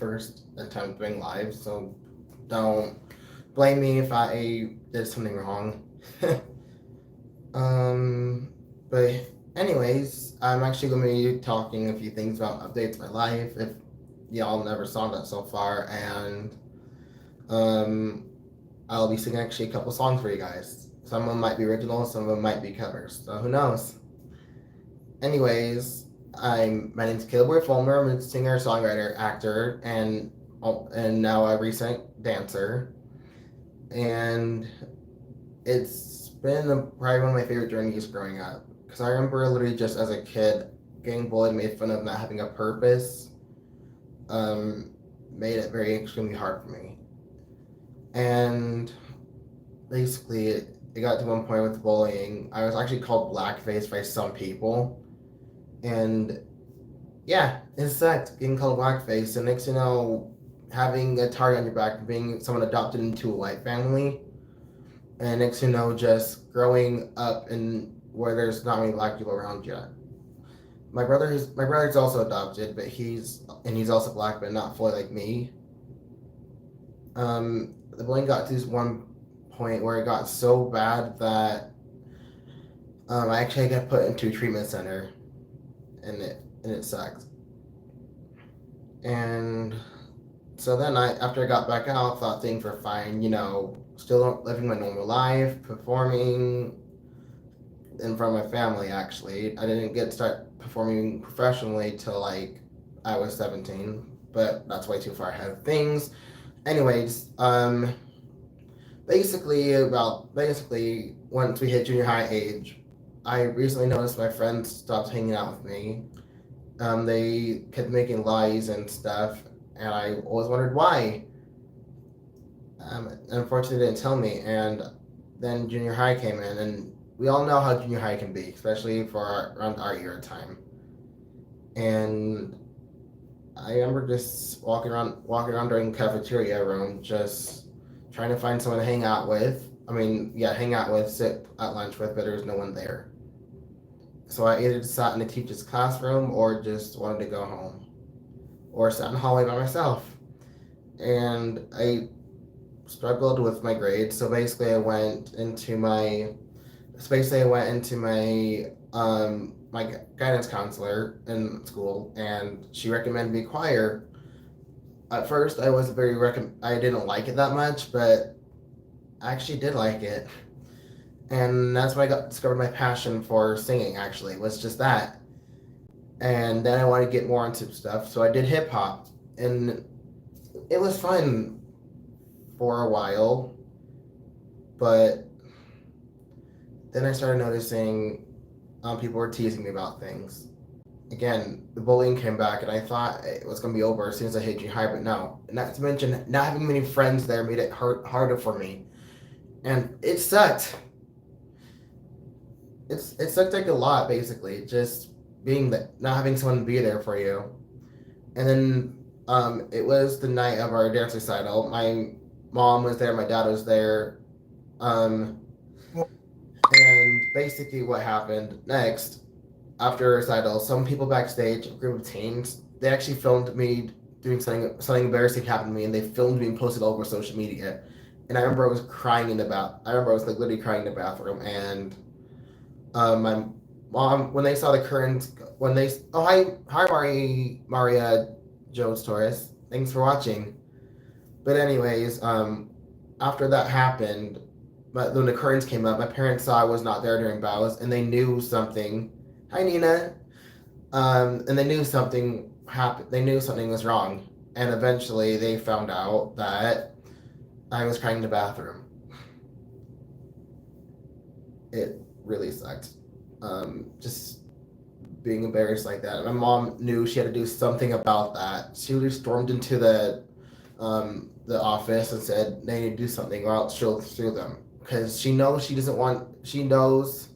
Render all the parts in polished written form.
first attempt doing live, so don't blame me if I did something wrong. um, but anyways, I'm actually going to be talking a few things about updates in my life. If y'all never saw that so far, and um, I'll be singing actually a couple songs for you guys. Some of them might be original, some of them might be covers. So who knows? Anyways, my name's Caleb Fullmer. I'm a singer, songwriter, actor, and now a recent dancer. And it's been probably one of my favorite journeys growing up. Because I remember literally just as a kid getting bullied, made fun of not having a purpose, um, made it very extremely hard for me. And basically, it got to one point with bullying. I was actually called blackface by some people. And yeah, it sucked getting called blackface. And next you know, having a target on your back and being someone adopted into a white family. And next you know, just growing up in where there's not many black people around yet. My brother's also adopted, but he's also black, but not fully like me. The bullying got to this one point where it got so bad that I actually got put into a treatment center, and it sucked. And so then after I got back out, thought things were fine. You know, still living my normal life, performing in front of my family. Actually, I didn't get to start performing professionally till like I was 17, but that's way too far ahead of things. Anyways, basically once we hit junior high age, I recently noticed my friends stopped hanging out with me. They kept making lies and stuff, and I always wondered why. Unfortunately, they didn't tell me, and then junior high came in, and we all know how junior high can be, especially for around our year time. And I remember just walking around during cafeteria room, just trying to find someone to hang out with. I mean, yeah, hang out with, sit at lunch with, but there was no one there. So I either sat in the teacher's classroom or just wanted to go home, or sat in the hallway by myself. And I struggled with my grades, so basically I went into my guidance counselor in school, and she recommended me choir. At first, I didn't like it that much, but I actually did like it, and that's when I got discovered my passion for singing. Actually, was just that, and then I wanted to get more into stuff, so I did hip hop, and it was fun for a while, but then I started noticing people were teasing me about things. Again, the bullying came back, and I thought it was going to be over as soon as I hit junior high, but no. And not to mention, not having many friends there made it harder for me. And it sucked. It sucked like a lot, basically, just not having someone be there for you. And then it was the night of our dance recital. My mom was there, my dad was there. Um, and basically, what happened next after a recital, some people backstage, a group of teens, they actually filmed me doing something embarrassing happened to me, and they filmed me and posted it all over social media. And I remember I was like literally crying in the bathroom, and my mom, when they saw the current, when they, oh hi Maria Jones Torres, thanks for watching. But anyways, after that happened, but when the curtains came up, my parents saw I was not there during bows, and they knew something. Hi, Nina. And they knew something happened. They knew something was wrong, and eventually they found out that I was crying in the bathroom. It really sucked. Just being embarrassed like that. My mom knew she had to do something about that. She really stormed into the office and said they need to do something or else she'll sue them, because she knows she doesn't want. She knows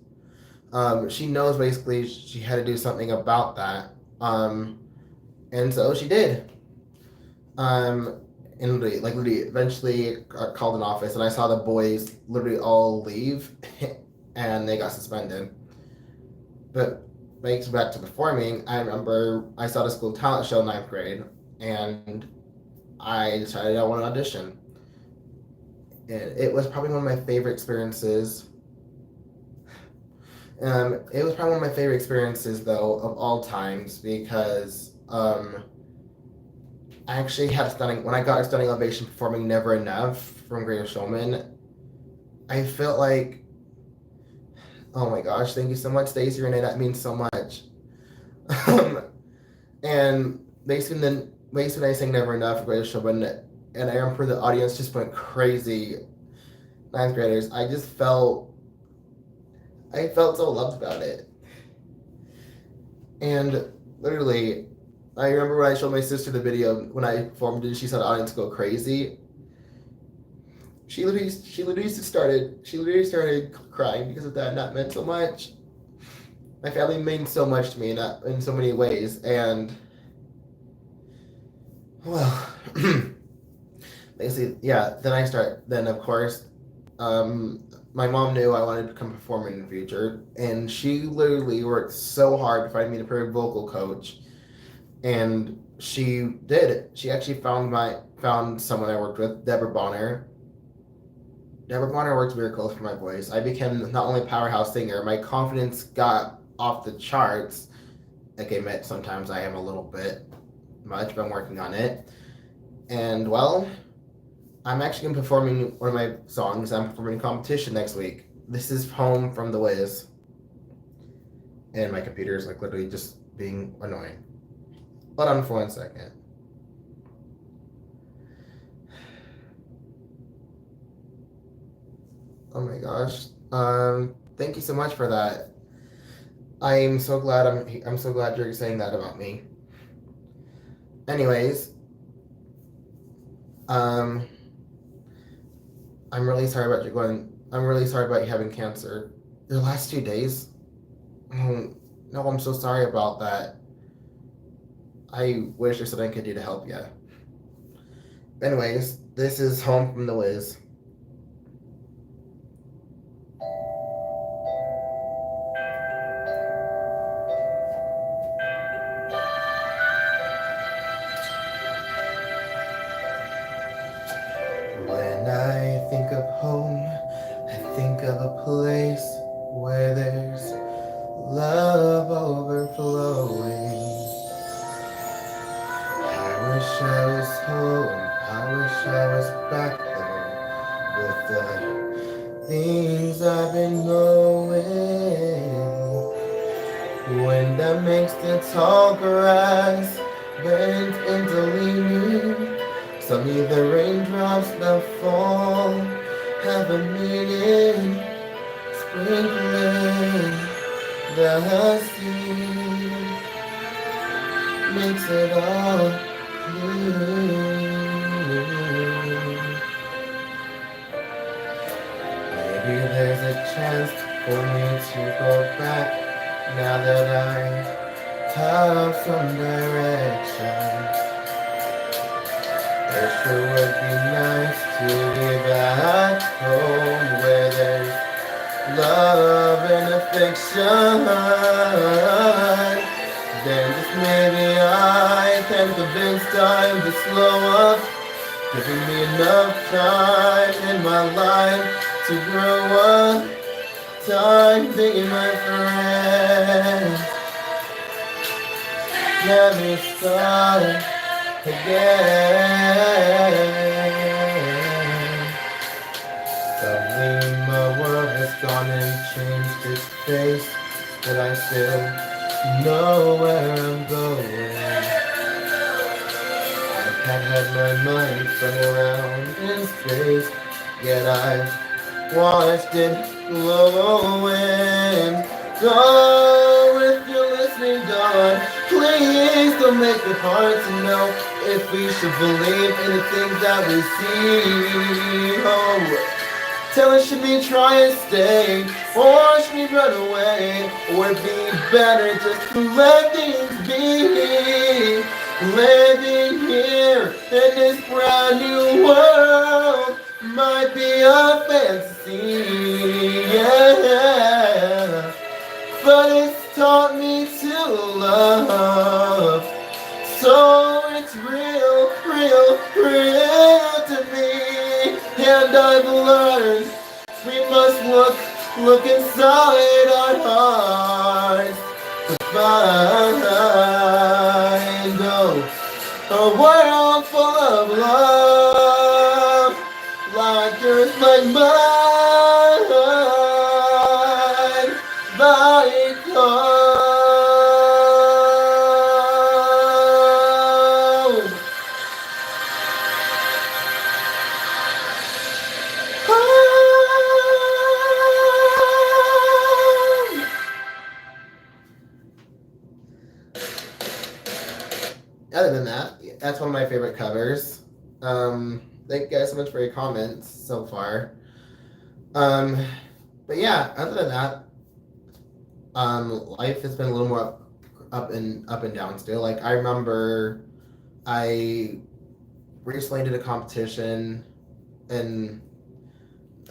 basically she had to do something about that. And so she did. Um, and literally, eventually called an office, and I saw the boys literally all leave, and they got suspended. But back to performing, I remember I saw the school talent show in ninth grade, and I decided I want to audition. And it was probably one of my favorite experiences. It was probably one of my favorite experiences, though, of all times because I actually had a stunning, when I got a standing ovation performing Never Enough from Greatest Showman, I felt like, oh my gosh, thank you so much, Stacey Renee, that means so much. And basically, when I sang Never Enough for Greatest Showman, and I remember the audience just went crazy. Ninth graders, I felt so loved about it. And literally, I remember when I showed my sister the video when I performed it, she saw the audience go crazy. She literally started crying because of that, and that meant so much. My family means so much to me in so many ways, and well, basically, yeah. Then of course, my mom knew I wanted to come perform in the future, and she literally worked so hard to find me a perfect vocal coach, and she did. She actually found someone I worked with, Deborah Bonner. Deborah Bonner worked miracles for my voice. I became not only a powerhouse singer, my confidence got off the charts. Like I admit, sometimes I am a little bit much, but I'm working on it. And well, I'm actually going to be performing one of my songs. I'm performing a competition next week. This is Home from the Wiz. And my computer is like literally just being annoying. Hold on for 1 second. Oh my gosh. Thank you so much for that. I'm so glad I'm so glad you're saying that about me. Anyways, um, I'm really sorry about you having cancer. Your last 2 days? Oh, no, I'm so sorry about that. I wish there's something I could do to help you. Anyways, this is Home from the Wiz. When I think of home, I think of a place where there's love overflowing. I wish I was home, I wish I was back there with the things I've been knowing. Wind that makes the tall grass bend into leaning. Suddenly the raindrops that fall have a meaning, sprinkling the sea makes it all blue. Maybe there's a chance for me to go back now that I have some direction. It sure would be nice to be back home where there's love and affection. Then just maybe I can convince time to slow up, giving me enough time in my life to grow up. Time being my friend. Let me start again. Suddenly my world has gone and changed its face, but I still know where I'm going. I can't have my mind spun around in space, yet I've watched it glowing. God, if you're listening, God, please don't make it hard to know if we should believe in the things that we see. Oh, tell us, should we try and stay, or should we run away? Or it'd be better just to let things be. Living here in this brand new world might be a fantasy, yeah, but it's taught me to love, so it's real, real. real to me, and I've learned we must look inside our hearts to find a world full of love, like yours, like mine, like home. Other than that, that's one of my favorite covers. Thank you guys so much for your comments so far. Um, but yeah, other than that, life has been a little more up and down still. Like I remember, I recently did a competition, and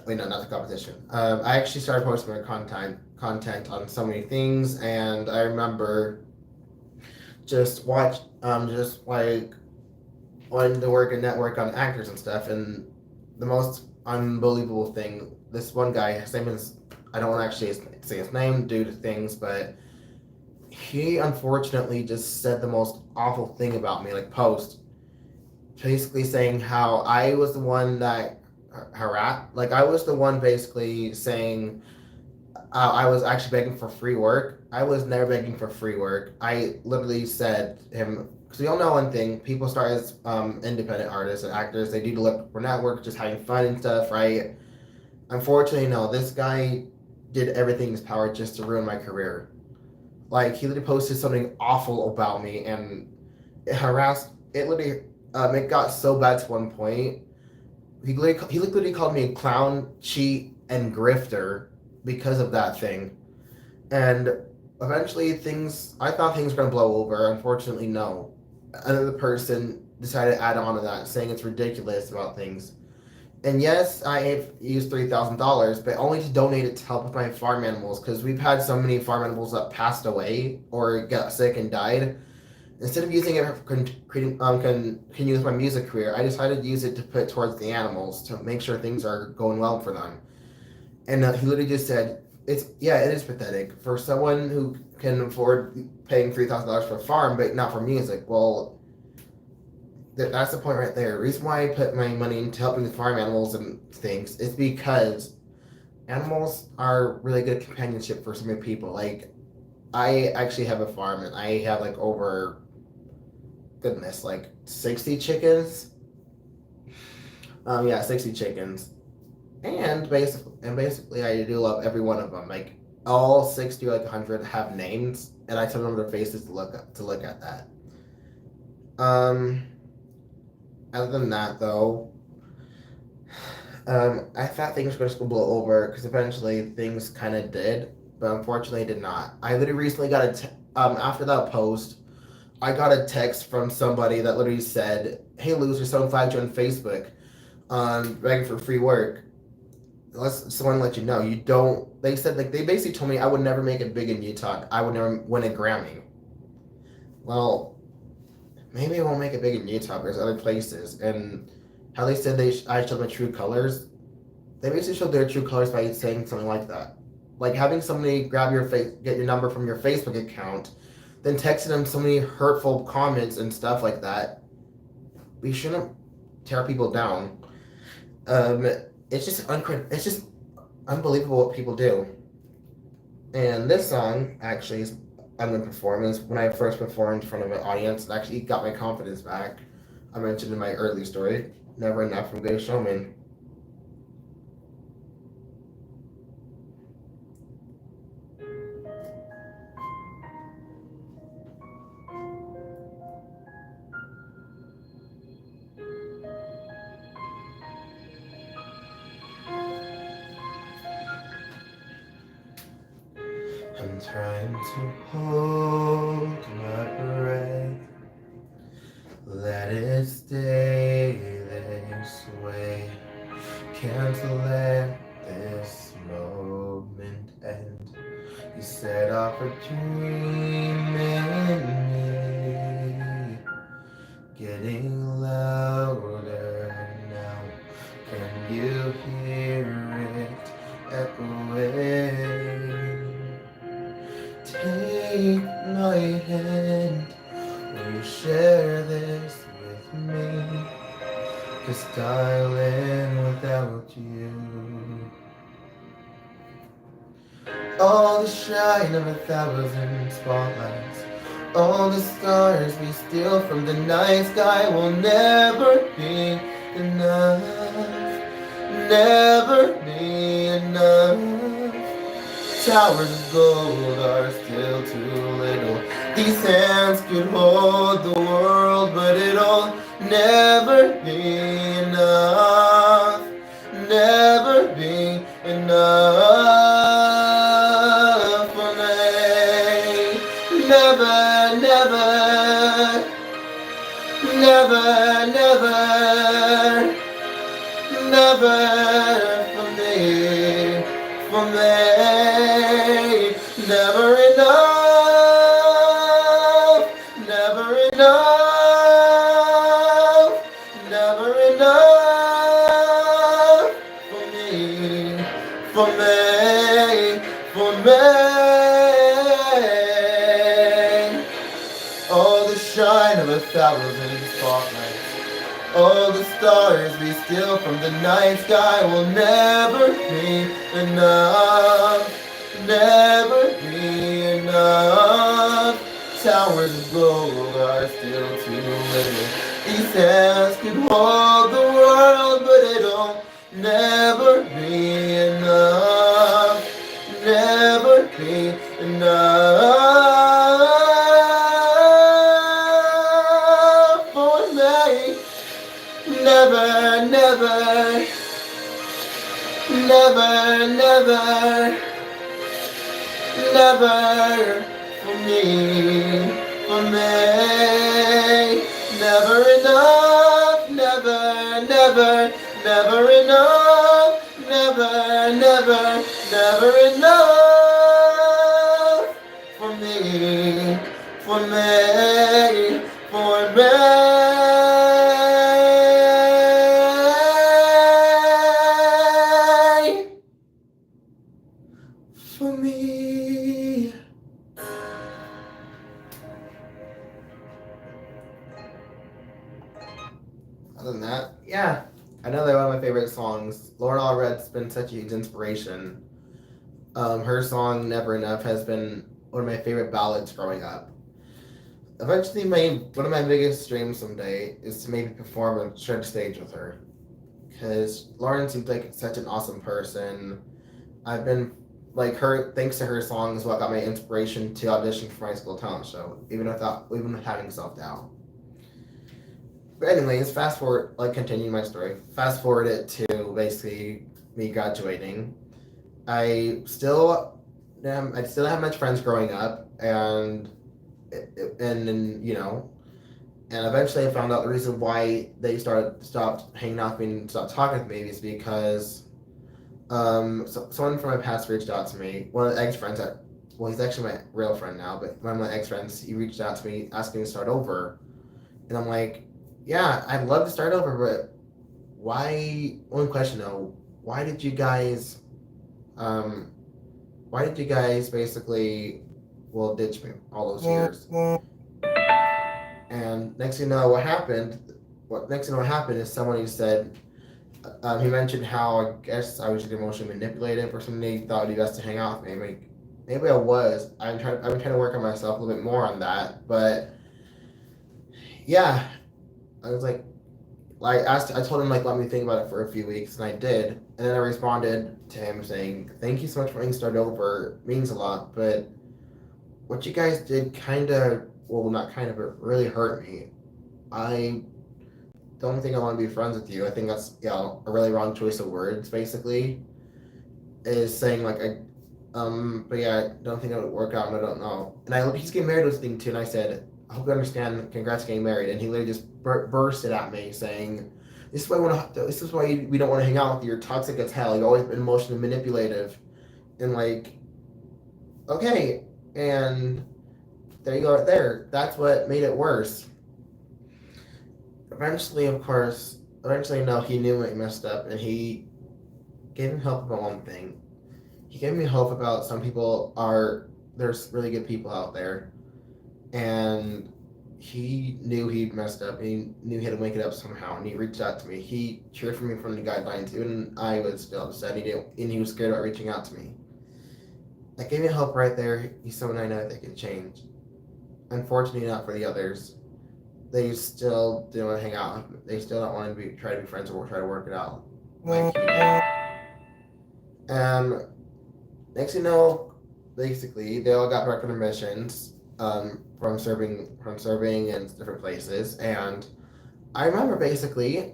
wait, no, not the competition. I actually started posting my content on so many things, and I remember just like wanting to work and network on actors and stuff. And the most unbelievable thing, this one guy, his name is, I don't want to actually say his name due to things, but he unfortunately just said the most awful thing about me, like post, basically saying how I was the one that harassed, like I was the one basically saying I was actually begging for free work. I was never begging for free work. I literally said to him, because we all know one thing, people start as independent artists and actors, they do look for network, just having fun and stuff, right? Unfortunately, no, this guy did everything in his power just to ruin my career. Like, he literally posted something awful about me, and it harassed, it literally, it got so bad to one point. He literally called me a clown, cheat, and grifter because of that thing. And eventually I thought things were going to blow over. Unfortunately, no. Another person decided to add on to that, saying it's ridiculous about things. And yes, I have used $3,000, but only to donate it to help with my farm animals, because we've had so many farm animals that passed away or got sick and died. Instead of using it for continue with my music career, I decided to use it to put towards the animals to make sure things are going well for them. And he literally just said, it is pathetic for someone who can afford paying $3,000 for a farm, but not for music." Well, that's the point right there. The reason why I put my money into helping the farm animals and things is because animals are really good companionship for so many people. Like, I actually have a farm, and I have like over, goodness, like 60 chickens. Yeah, 60 chickens. And basically, I do love every one of them. Like, all 60 or like 100 have names, and I tell them their faces to look at that. Um, Other than that, though, I thought things were just gonna blow over, because eventually things kind of did, but unfortunately, it did not. I literally recently got after that post, I got a text from somebody that literally said, "Hey, loser, someone flagged you on Facebook, begging for free work. Someone let you know you don't." They said, like, they basically told me I would never make it big in Utah. I would never win a Grammy. Well, maybe I won't make it big in Utah, but there's other places. And how they said I showed my true colors. They basically showed their true colors by saying something like that, like having somebody get your number from your Facebook account, then texting them so many hurtful comments and stuff like that. We shouldn't tear people down. It's just it's just unbelievable what people do. And this song actually is I'm gonna perform is when I first performed in front of an audience. It actually got my confidence back. I mentioned in my early story, "Never Enough" from Greatest Showman. I'm trying to hold my breath, let it stay this way. Can't let this moment end. You set off a dream in me, getting loud. Just darling, without you. All the shine of 1,000 spotlights, all the stars we steal from the night sky will never be enough. Never be enough. Towers of gold are still too little. These hands could hold the world, but it'll never be enough. Never be enough for me. Never, never, never, never, never for me, for me. Never enough, never enough, never enough for me, for me, for me. All the shine of 1,000 spotlights, all the stars we steal from the night sky will never be enough. Never be enough. Towers of gold are still too little. These hands could hold the world, but it'll never be enough. Never be enough for me. Never, never, never, never, never for me, for me. Never enough, never, never, never enough, never, never, never enough for me, for me, for me. For me. Other than that, yeah, I know they're one of my favorite songs. Lauren Allred's been such a huge inspiration. Her song "Never Enough" has been one of my favorite ballads growing up. Eventually, one of my biggest dreams someday is to maybe perform and share the stage with her, because Lauren seems like such an awesome person. I've been like her thanks to her songs what got my inspiration to audition for my school talent show, even with having self-doubt. But anyways, fast forward, like continuing my story, fast forward it to basically me graduating. I still I still have much friends growing up, and and eventually I found out the reason why they stopped hanging out with me and stopped talking to me is because someone from my past reached out to me. One of the ex friends he's actually my real friend now, but one of my ex friends, he reached out to me asking me to start over, and I'm like, yeah, I'd love to start over, but why? One question though, why did you guys, um, basically, ditch me all those years? And next thing you know, what happened? What happened is someone who said, he mentioned how I guess I was just emotionally manipulative or something. He thought it'd be best to hang out with me. Maybe I was. I've been trying to work on myself a little bit more on that. But yeah, I was like, I told him like let me think about it for a few weeks, and I did. And then I responded to him saying, "Thank you so much for letting me start over. It means a lot, but what you guys did kind of, well, not kind of, but really hurt me. I don't think I want to be friends with you. I think that's a really wrong choice of words. Basically, is saying like but yeah, I don't think it would work out, and I don't know." And he's getting married with this thing too, and I said, "I hope you understand. Congrats getting married." And he literally just bursted at me saying, "This is why This is why we don't want to hang out with you. You're toxic as hell. You've always been emotionally manipulative." And like, okay, and there you go, right there. That's what made it worse. Eventually, no, he knew he messed up, and he gave him hope about one thing. He gave me hope about there's really good people out there, and he knew he messed up. He knew he had to make it up somehow, and he reached out to me. He cheered for me from the guidelines, even I was still upset. He didn't, and he was scared about reaching out to me. That gave me hope right there. He's someone I know that can change. Unfortunately, not for the others. They still didn't want to hang out. They still don't want to try to be friends or try to work it out like he did. Next you know, basically they all got back on their missions from serving in different places, and I remember basically.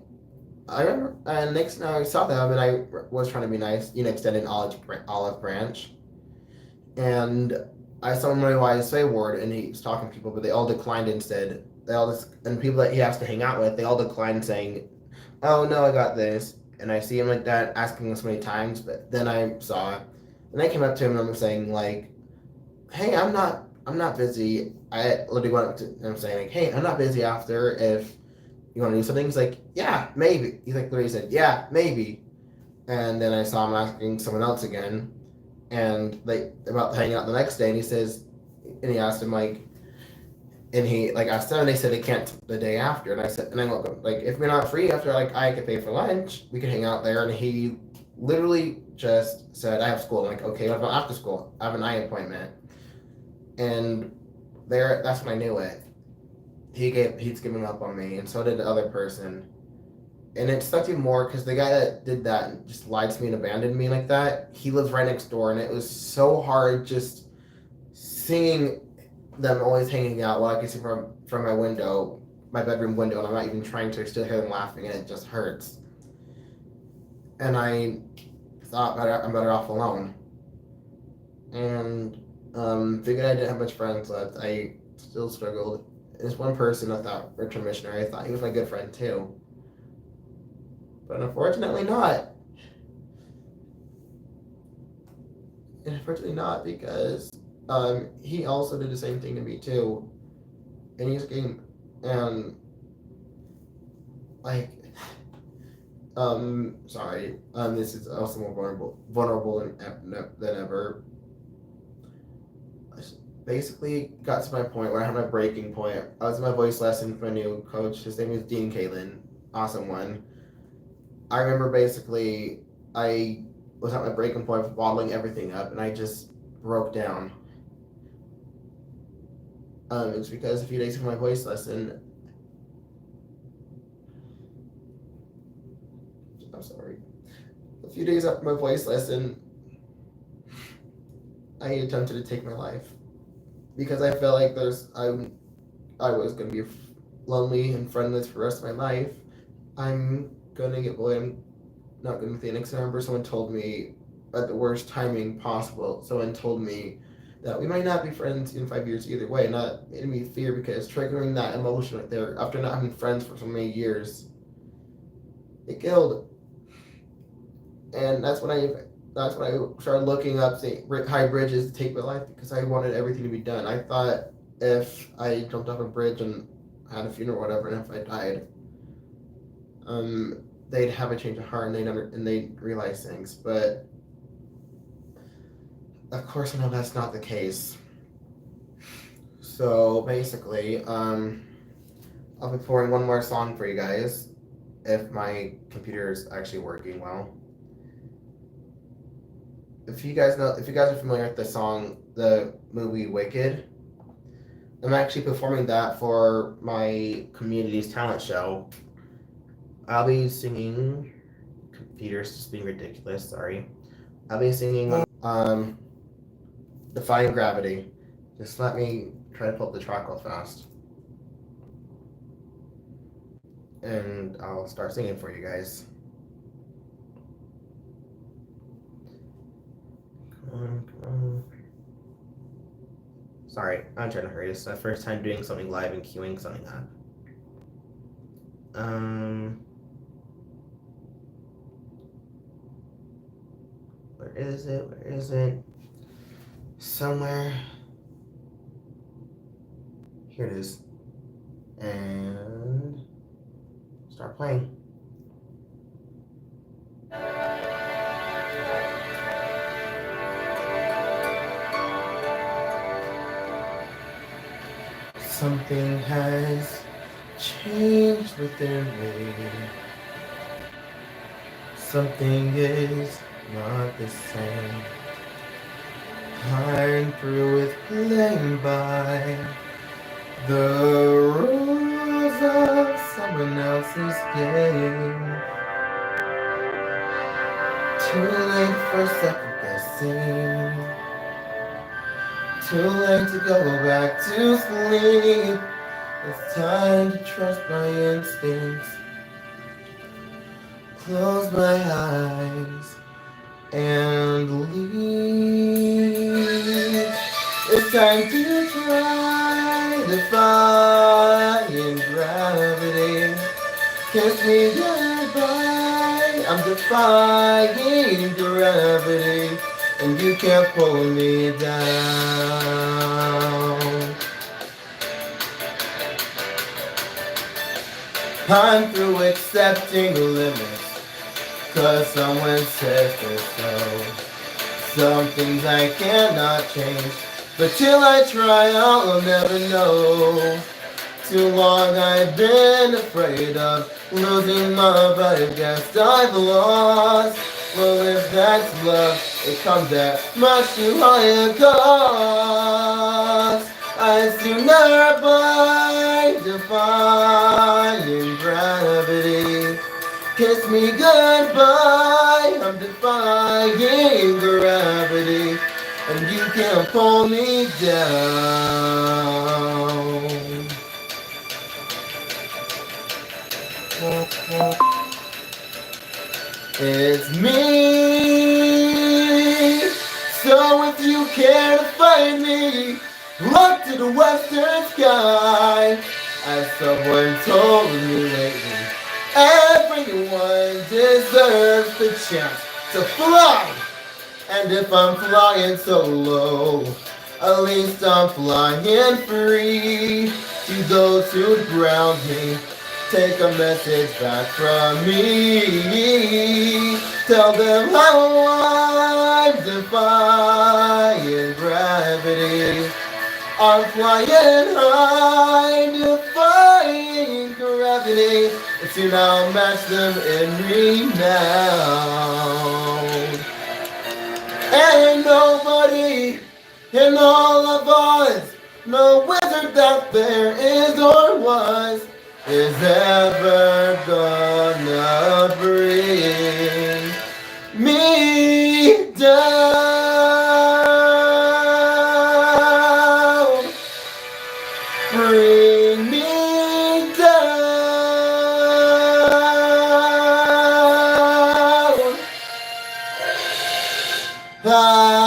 I remember, and next now I saw them, and I was trying to be nice, extending olive branch, and I saw him why I say word, and he was talking to people, but they all declined instead. They all just, and people that he has to hang out with, they all declined, saying, "Oh no, I got this." And I see him like that, asking him so many times, but then I saw it, and I came up to him and I'm saying like, "Hey, I'm not busy." I literally went up to him saying like, "Hey, I'm not busy after if you want to do something." He's like, "Yeah, maybe." He's like literally said, "Yeah, maybe." And then I saw him asking someone else again, and they about hanging out the next day, and he says, and he asked him like, and he like asked them, and they said they can't the day after, and I said, and I went like, if you're not free after, like I could pay for lunch, we could hang out there, and he literally just said, I have school. I'm like, okay, what about after school? I have an eye appointment, and there, that's when I knew it. He's giving up on me, and so did the other person. And it sucked even more because the guy that did that and just lied to me and abandoned me like that, he lives right next door, and it was so hard just seeing them always hanging out while I can see from my window, my bedroom window, and I'm not even trying to still hear them laughing, and it just hurts. And I thought I'm better off alone. And figured I didn't have much friends left. I still struggled. There's one person I thought, Richard Missionary, I thought he was my good friend too. But unfortunately not. Unfortunately not, because he also did the same thing to me too. And he's getting, and like, sorry, this is also more vulnerable than ever. I basically got to my point where I had my breaking point. I was in my voice lesson for a new coach. His name is Dean Kalen, awesome one. I remember basically I was at my breaking point of bottling everything up, and I just broke down. It's because a few days before my voice lesson, I'm sorry. A few days after my voice lesson, I attempted to take my life because I felt like I was gonna be lonely and friendless for the rest of my life. I'm gonna get bullied. I'm not gonna be the next. I remember someone told me at the worst timing possible. Someone told me that we might not be friends in 5 years either way. And that made me fear because triggering that emotion right there after not having friends for so many years, it killed. And that's when I started looking up high bridges to take my life because I wanted everything to be done. I thought if I jumped off a bridge and had a funeral or whatever, and if I died, they'd have a change of heart and they'd realize things. But of course, I know that's not the case. So basically, I'll be pouring one more song for you guys if my computer is actually working well. If you guys are familiar with the movie Wicked, I'm actually performing that for my community's talent show. I'll be singing. Computer's just being ridiculous. Sorry. I'll be singing Defying Gravity. Just let me try to pull up the track real fast, and I'll start singing for you guys. Come on. Sorry, I'm trying to hurry. This is my first time doing something live and queuing something up. Where is it? Where is it? Somewhere. Here it is. And start playing. Something has changed within me. Something is not the same. I'm through with playing by the rules of someone else's game. Too late for second guessing. Too late to go back to sleep. It's time to trust my instincts. Close my eyes and leave. It's time to try defying gravity. Kiss me goodbye. I'm defying gravity, and you can't pull me down. I'm through accepting limits, 'cause someone says they're so. Some things I cannot change, but till I try I'll never know. Too long I've been afraid of losing love, I guess I've lost. Well, if that's love, it comes at much too high a cost. I'd sooner buy defying gravity. Kiss me goodbye, I'm defying gravity, and you can't pull me down. It's me. So if you care to find me, look to the western sky. As someone told me lately, everyone deserves the chance to fly. And if I'm flying so low, at least I'm flying free. To those who ground me, take a message back from me. Tell them how I'm defying gravity. I'm flying high, defying gravity. And soon I'll match them in renown. Ain't nobody in all of us, no wizard that there is or was, is ever gonna bring me down. Bring me down.